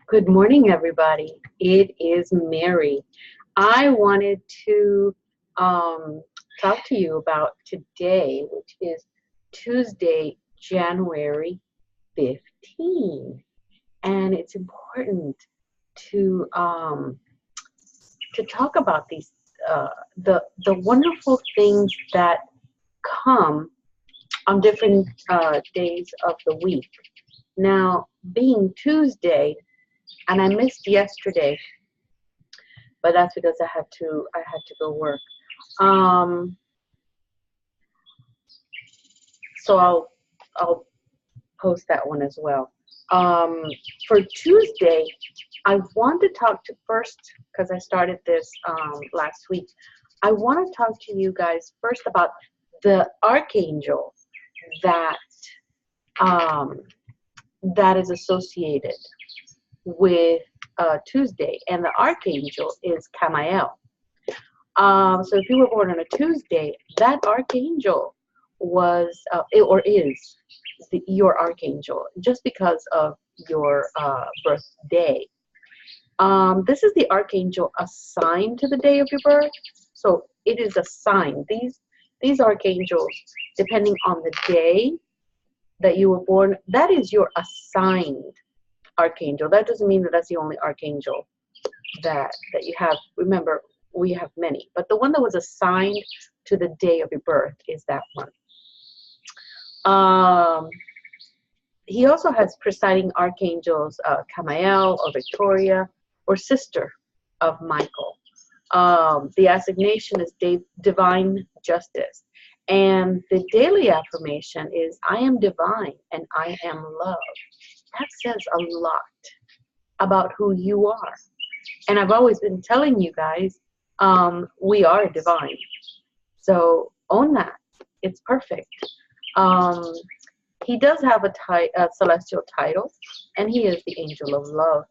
Good morning, everybody. It is Mary. I wanted to um, talk to you about today, which is Tuesday, January 15. And it's important to um, to talk about the wonderful things that come on different days of the week. Now, being Tuesday, and I missed yesterday, but that's because I had to go work. Um, so I'll post that one as well. Um, for Tuesday, I want to talk to first because I started this last week. I want to talk to you guys first about the archangel that um, that is associated with Tuesday, and the archangel is Camael. So if you were born on a Tuesday, that archangel was or is your archangel just because of your birthday. This is the archangel assigned to the day of your birth. So it is assigned. These archangels, depending on the day that you were born, that is your assigned archangel. That doesn't mean that that's the only archangel that you have. Remember, we have many, but the one that was assigned to the day of your birth is that one. He also has presiding archangels, Camael or Victoria, or sister of Michael. The assignation is divine justice. And the daily affirmation is, I am divine and I am love. That says a lot about who you are. And I've always been telling you guys, we are divine. So own that. It's perfect. He does have a celestial title, and he is the angel of love.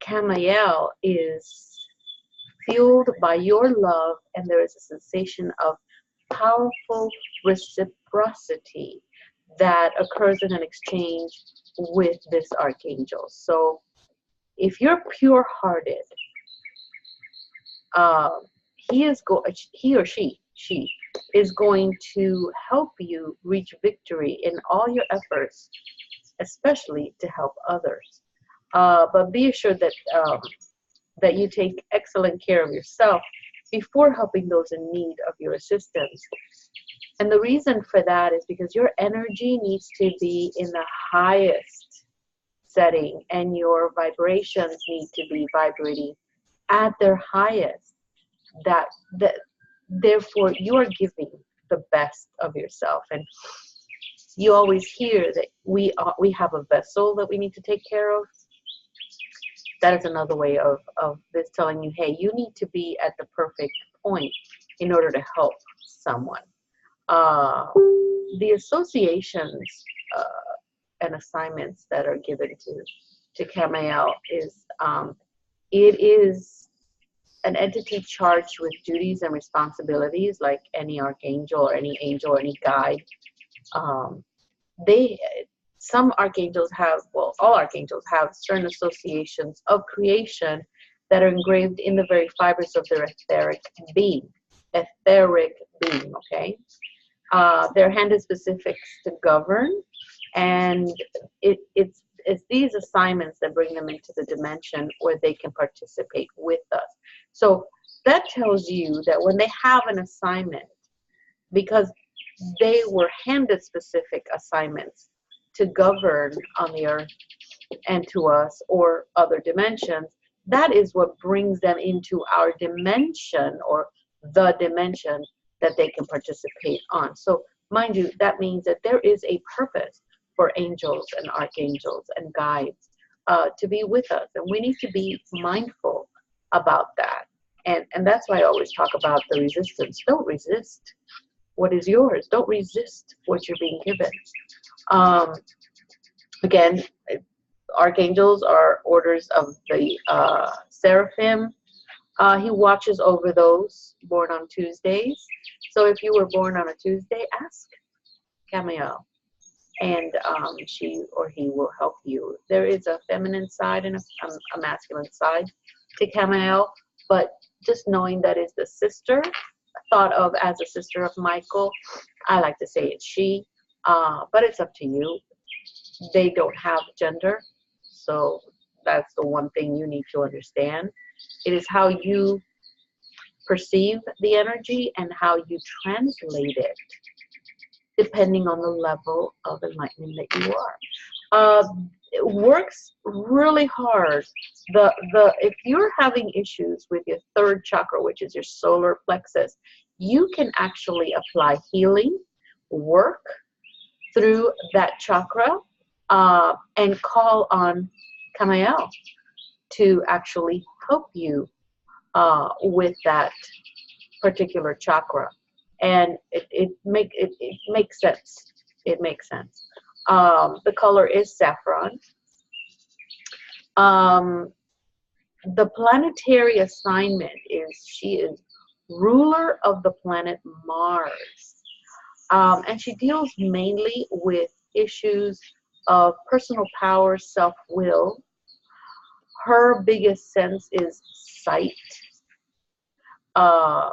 Camael is fueled by your love, and there is a sensation of powerful reciprocity that occurs in an exchange with this archangel. So if you're pure-hearted, he or she is going to help you reach victory in all your efforts, especially to help others. But be assured that you take excellent care of yourself before helping those in need of your assistance. And the reason for that is because your energy needs to be in the highest setting, and your vibrations need to be vibrating at their highest. That therefore you are giving the best of yourself. And you always hear that we have a vessel that we need to take care of. That is another way of this telling you, hey, you need to be at the perfect point in order to help someone. The associations and assignments that are given to Camael is it is an entity charged with duties and responsibilities, like any archangel or any angel or any guide. Some archangels have, well, all archangels have certain associations of creation that are engraved in the very fibers of their etheric being. Okay? They're handed specifics to govern, and it's these assignments that bring them into the dimension where they can participate with us. So that tells you that when they have an assignment, because they were handed specific assignments to govern on the earth and to us or other dimensions, that is what brings them into our dimension, or the dimension that they can participate on. So mind you, that means that there is a purpose for angels and archangels and guides to be with us, and we need to be mindful about that. And that's why I always talk about the resistance. Don't resist what is yours. Don't resist what you're being given. Again, archangels are orders of the seraphim. He watches over those born on Tuesdays. So if you were born on a Tuesday, ask Camael. and she or he will help you. There is a feminine side and a masculine side to Camael, but just knowing that is the sister, thought of as a sister of Michael. I like to say it's she, but it's up to you. They don't have gender, so that's the one thing you need to understand. It is how you perceive the energy and how you translate it, depending on the level of enlightenment that you are. It works really hard. If you're having issues with your third chakra, which is your solar plexus, you can actually apply healing work through that chakra, and call on Camael to actually help you with that particular chakra, and it makes sense. It makes sense. The color is saffron. The planetary assignment is she is ruler of the planet Mars, and she deals mainly with issues of personal power, self-will. Her biggest sense is sight. Uh,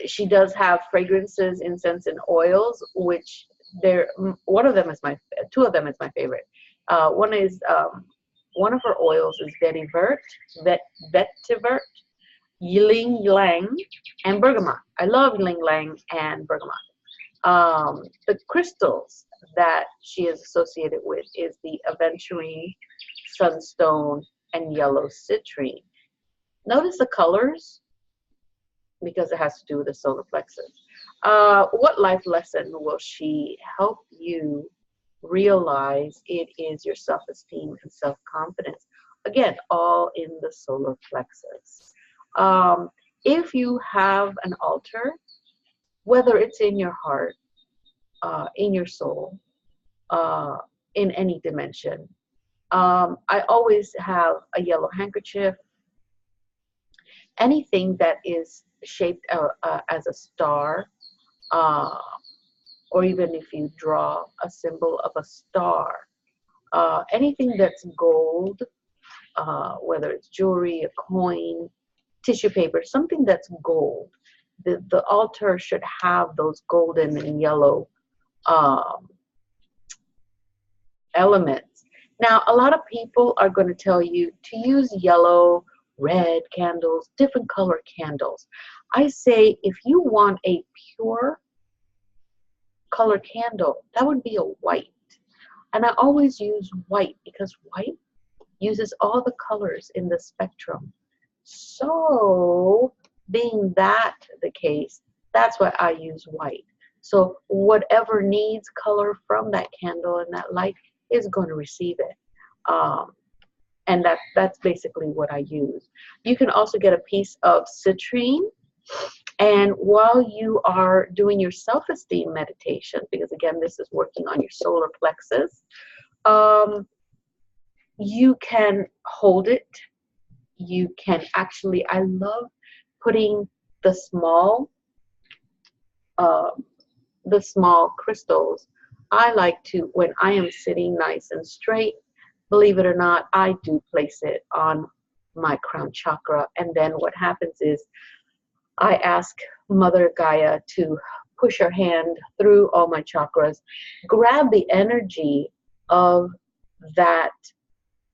she does have fragrances, incense, and oils, which one of them is two of them is my favorite. One of her oils is vetiver, ylang ylang, and bergamot. I love ylang ylang and bergamot. The crystals that she is associated with is the aventurine, sunstone, and yellow citrine. Notice the colors, because it has to do with the solar plexus. What life lesson will she help you realize? It is your self-esteem and self-confidence. Again, all in the solar plexus. If you have an altar, whether it's in your heart, in your soul, in any dimension, I always have a yellow handkerchief. Anything that is shaped as a star, or even if you draw a symbol of a star, anything that's gold, whether it's jewelry, a coin, tissue paper, something that's gold. The altar should have those golden and yellow elements. Now, a lot of people are going to tell you to use yellow, red candles, different color candles. I say if you want a pure color candle, that would be a white. And I always use white because white uses all the colors in the spectrum. So, being that the case, that's why I use white. So whatever needs color from that candle and that light is going to receive it. And that's basically what I use. You can also get a piece of citrine. And while you are doing your self-esteem meditation, because again, this is working on your solar plexus, you can hold it. You can actually, I love putting the small crystals. I like to, when I am sitting nice and straight, believe it or not, I do place it on my crown chakra. And then what happens is I ask Mother Gaia to push her hand through all my chakras, grab the energy of that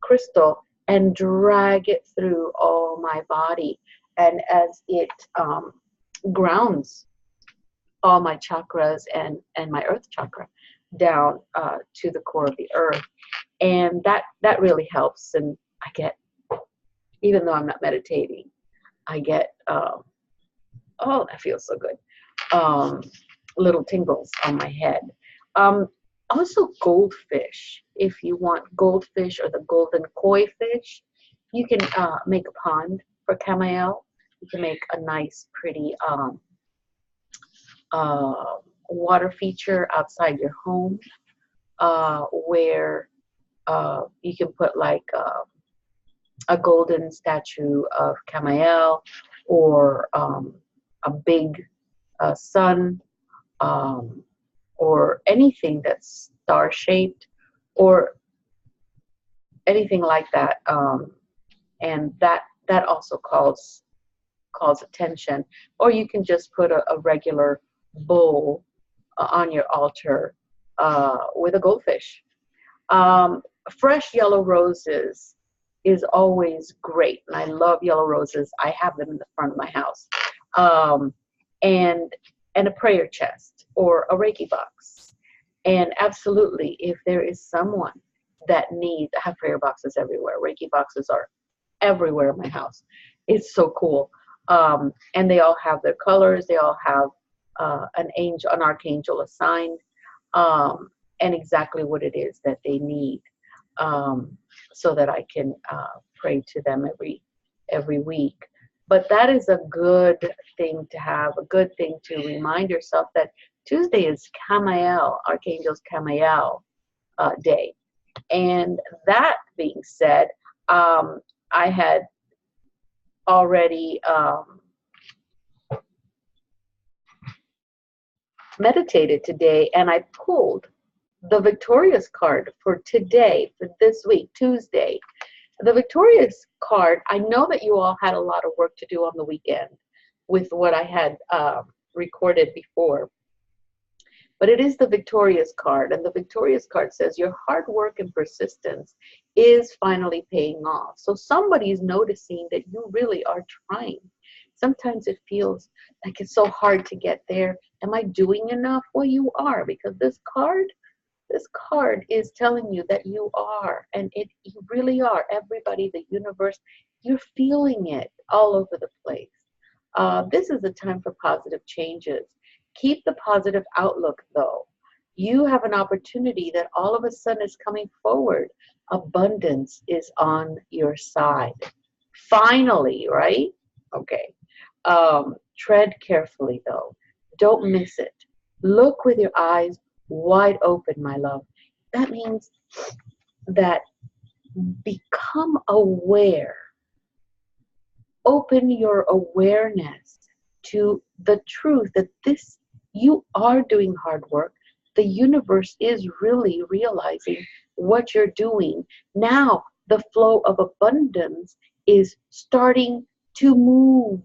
crystal and drag it through all my body. And as it grounds all my chakras and my earth chakra down to the core of the earth. And that really helps. And I get, even though I'm not meditating, I get, oh, that feels so good. Little tingles on my head. Also goldfish. If you want goldfish or the golden koi fish, you can make a pond for Camael. You can make a nice, pretty water feature outside your home, where you can put like a golden statue of Camael, or a big sun, or anything that's star shaped or anything like that. And that also calls attention. Or you can just put a regular bowl on your altar with a goldfish. Um, Fresh yellow roses is always great, and I love yellow roses. I have them in the front of my house, um, and and a prayer chest or a Reiki box. And absolutely, if there is someone that needs, I have prayer boxes everywhere. Reiki boxes are everywhere in my house. It's so cool. And they all have their colors. They all have an angel, an archangel assigned, and exactly what it is that they need, so that I can pray to them every week. But that is a good thing to have, a good thing to remind yourself that Tuesday is Camael, Archangel's Camael day. And that being said, I had already meditated today, and I pulled the Victorious card for today, for this week, Tuesday. The Victorious card, I know that you all had a lot of work to do on the weekend with what I had recorded before, but it is the Victorious card, and the Victorious card says your hard work and persistence is finally paying off. So somebody's noticing that you really are trying. Sometimes it feels like it's so hard to get there. Am I doing enough? Well, you are, because this card is telling you that you are, and you really are. Everybody, the universe, you're feeling it all over the place. This is a time for positive changes. Keep the positive outlook, though. You have an opportunity that all of a sudden is coming forward. Abundance is on your side. Finally, right? Okay. Tread carefully, though. Don't miss it. Look with your eyes wide open, my love. That means that become aware. Open your awareness to the truth that you are doing hard work. The universe is really realizing what you're doing. Now the flow of abundance is starting to move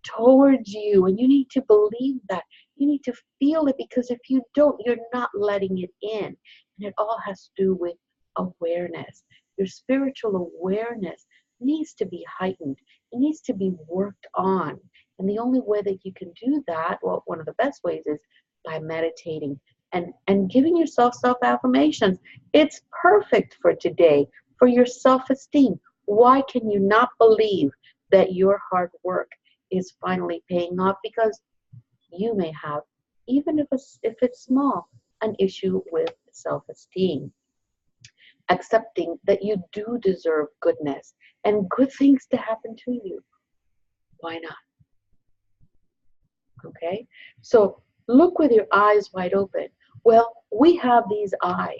towards you, and you need to believe that. You need to feel it, because if you don't, you're not letting it in. And it all has to do with awareness. Your spiritual awareness needs to be heightened. It needs to be worked on. And the only way that you can do that, well, one of the best ways, is by meditating and giving yourself self-affirmations. It's perfect for today, for your self-esteem. Why can you not believe that your hard work is finally paying off? Because you may have, even if it's small, an issue with self-esteem. Accepting that you do deserve goodness and good things to happen to you. Why not? Okay? So look with your eyes wide open. Well, we have these eyes.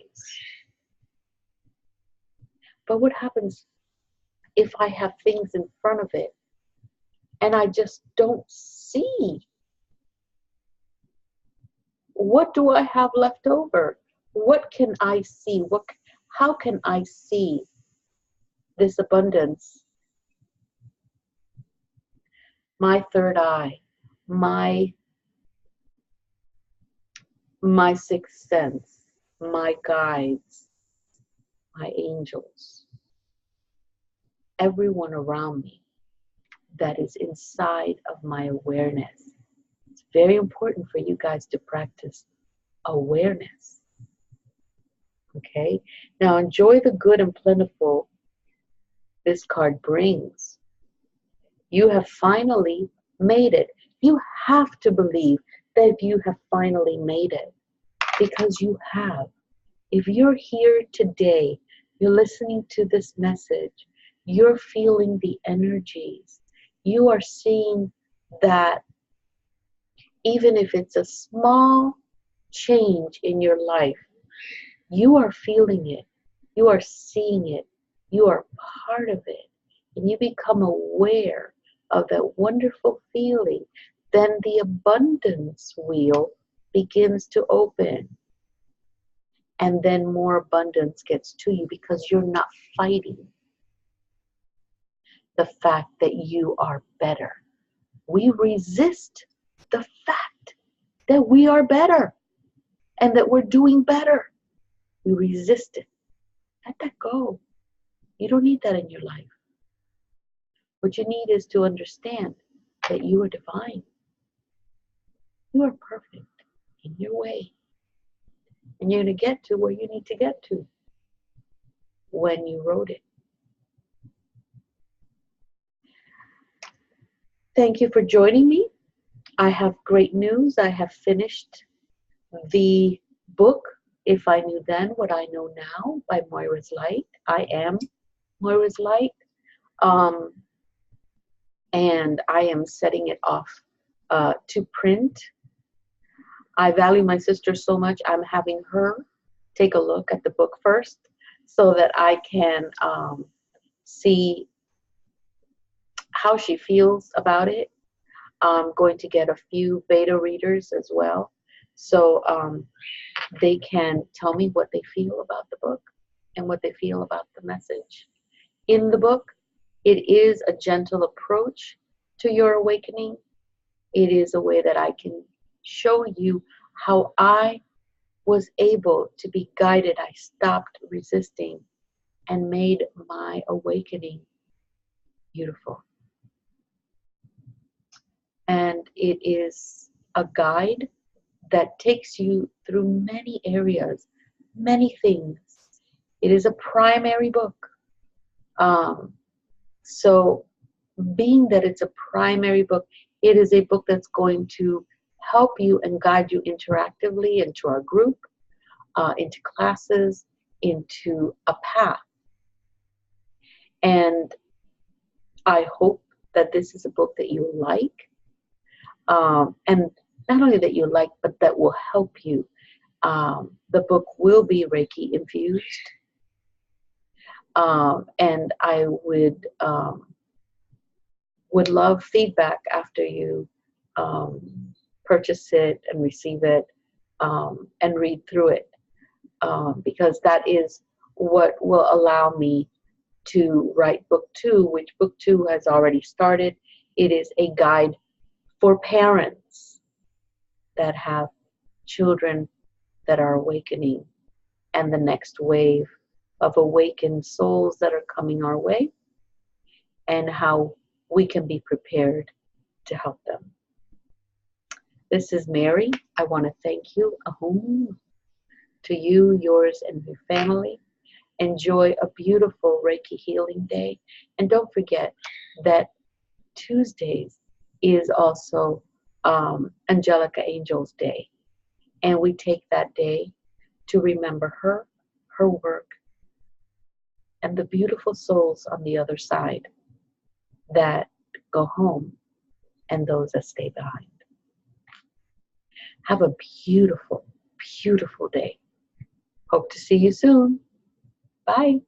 But what happens if I have things in front of it and I just don't see? What do I have left over? What can I see? How can I see this abundance? My third eye, my sixth sense, my guides, my angels, everyone around me that is inside of my awareness. It's very important for you guys to practice awareness. Okay? Now enjoy the good and plentiful this card brings. You have finally made it. You have to believe that you have finally made it, because you have. If you're here today, you're listening to this message, you're feeling the energies, you are seeing that even if it's a small change in your life, you are feeling it, you are seeing it, you are part of it, and you become aware of that wonderful feeling, then the abundance wheel begins to open. And then more abundance gets to you because you're not fighting the fact that you are better. We resist the fact that we are better and that we're doing better. We resist it. Let that go. You don't need that in your life. What you need is to understand that you are divine. You are perfect in your way. And you're going to get to where you need to get to when you wrote it. Thank you for joining me. I have great news. I have finished the book, If I Knew Then What I Know Now, by Moira's Light. I am Moira's Light. And I am setting it off to print. I value my sister so much, I'm having her take a look at the book first so that I can see how she feels about it. I'm going to get a few beta readers as well, so they can tell me what they feel about the book and what they feel about the message. In the book, it is a gentle approach to your awakening. It is a way that I can show you how I was able to be guided. I stopped resisting and made my awakening beautiful. And it is a guide that takes you through many areas, many things. It is a primary book. So being that it's a primary book, it is a book that's going to help you and guide you interactively into our group, into classes, into a path. And I hope that this is a book that you like. And not only that you like, but that will help you. The book will be Reiki infused. And I would love feedback after you purchase it and receive it and read through it, because that is what will allow me to write book 2, which book 2 has already started. It is a guide for parents that have children that are awakening and the next wave of awakened souls that are coming our way, and how we can be prepared to help them. This is Mary. I want to thank you. Ahum to you, yours, and your family. Enjoy a beautiful Reiki healing day. And don't forget that Tuesdays is also Angelica Angel's Day. And we take that day to remember her, her work, and the beautiful souls on the other side that go home and those that stay behind. Have a beautiful, beautiful day. Hope to see you soon. Bye.